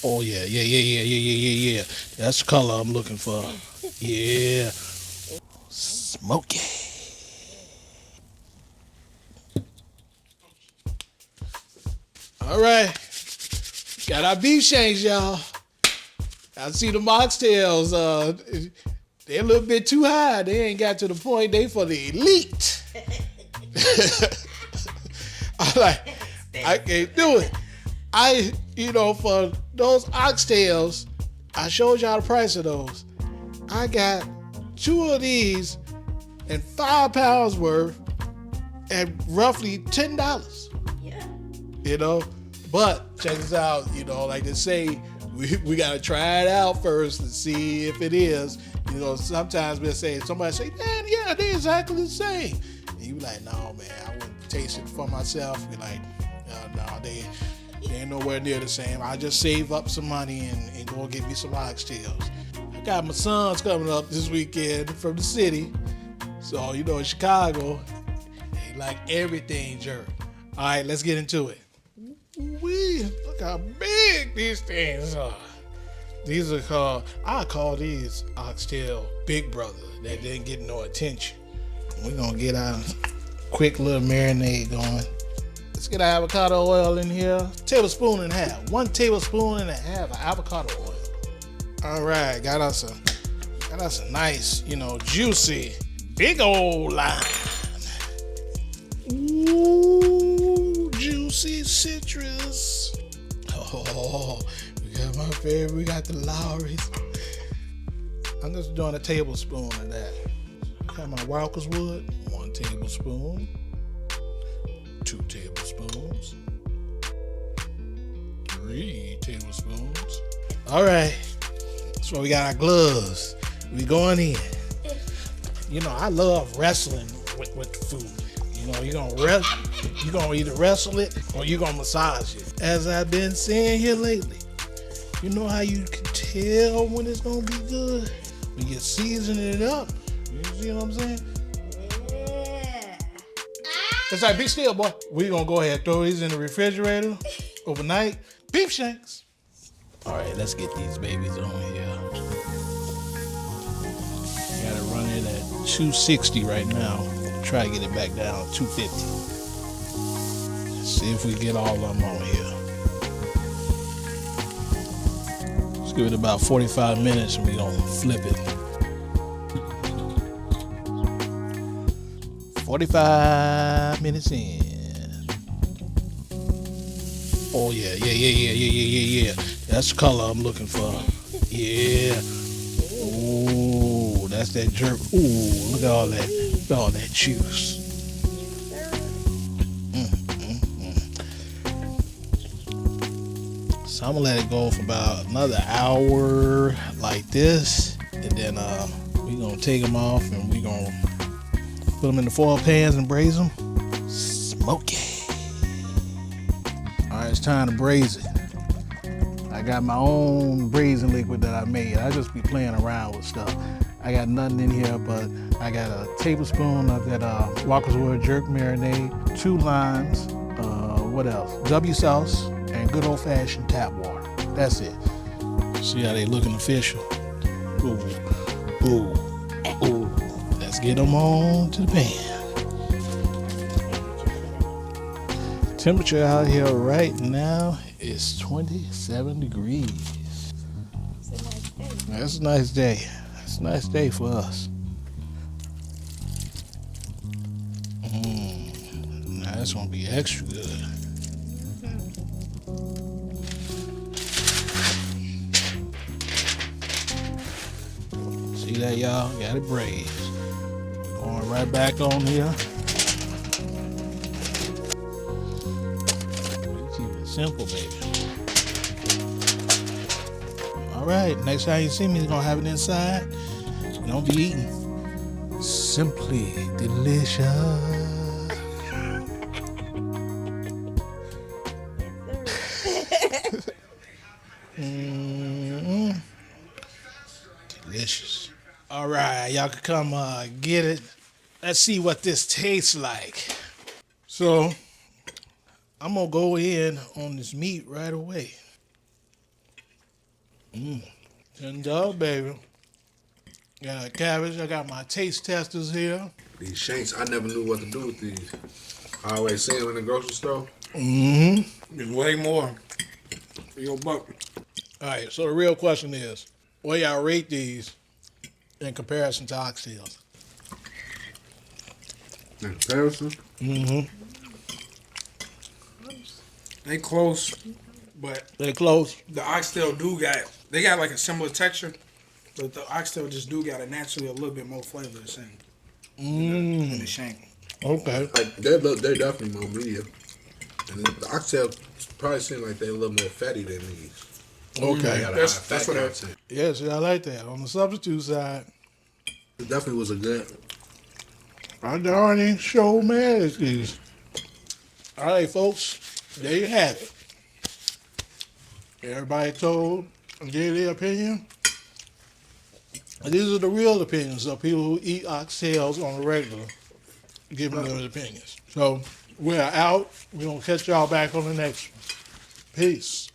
Oh yeah. That's the color I'm looking for. Yeah. Smoky. All right. Got our beef shanks, y'all. I see the Oxtails. They're a little bit too high. They ain't got to the point. They for the elite. I can't do it. For those oxtails, I showed y'all the price of those. I got 2 of these and 5 pounds worth at roughly $10. Yeah. But check this out, like they say, we gotta try it out first and see if it is. Sometimes we'll say, somebody say, man, yeah, they're exactly the same. And you be like, no, man, I wouldn't taste it for myself. Be like, no, they ain't nowhere near the same. I just save up some money and go get me some oxtails. I got my sons coming up this weekend from the city. So, in Chicago, they like everything jerk. All right, let's get into it. Look how big these things are. These are I call these oxtail big brother that didn't get no attention. We're gonna get our quick little marinade going. Let's get our avocado oil in here. Tablespoon and a half. 1 tablespoon and a half of avocado oil. All right, got us a nice, juicy, big old lime. Ooh, juicy citrus. Oh, we got my favorite. We got the Lowry's. I'm just doing a tablespoon of that. Got my Walker's Wood. 1 tablespoon. 2 tablespoons. 3 tablespoons. All right. So we got our gloves. We going in. I love wrestling with food. You're gonna either wrestle it or you're gonna massage it. As I've been saying here lately, you know how you can tell when it's gonna be good? When you season it up. You see what I'm saying? Yeah. It's like, be still, boy. We're gonna go ahead and throw these in the refrigerator overnight. Beef shanks. All right, let's get these babies on here. Got it running at 260 right now. Try to get it back down 250. See if we get all of them on here. Let's give it about 45 minutes and we're gonna flip it. 45 minutes in. Oh yeah. That's the color I'm looking for. Yeah. Ooh, that's that jerk. Ooh, look at all that. Look at all that juice. So I'm gonna let it go for about another hour like this, and then we gonna take them off and we gonna put them in the foil pans and braise them. Smoky. All right, it's time to braise it. I got my own braising liquid that I made. I just be playing around with stuff. I got nothing in here, but I got a tablespoon of that Walker's Wood jerk marinade, 2 limes, what else? W sauce and good old fashioned tap water. That's it. See how they looking official? Ooh. Let's get them on to the pan. Temperature out here right now is 27 degrees. That's a nice day. It's a nice day for us. Now it's gonna be extra good. See that, y'all? Got it braised. Going right back on here. Keep it simple, baby. All right, next time you see me, you're gonna have it inside. You don't be eating. Simply delicious. Delicious. All right, y'all can come get it. Let's see what this tastes like. So, I'm gonna go in on this meat right away. And baby. Got cabbage. I got my taste testers here. These shanks, I never knew what to do with these. I always see them in the grocery store. There's way more for your buck. All right, so the real question is, what y'all rate these in comparison to oxtails? In comparison? They close, but They close. the oxtail they got like a similar texture, but the oxtail just got a naturally a little bit more flavor than the shank. Okay. Like, they're definitely more medium. And the oxtail probably seem like they're a little more fatty than these. Okay. They got a That's high fat what I- content. Yeah, see, I like that. On the substitute side, It definitely was a good. I darn ain't so mad at these. All right, folks, there you have it. Everybody told and gave their opinion. And these are the real opinions of people who eat oxtails on the regular, giving their opinions. So we're out. We're going to catch y'all back on the next one. Peace.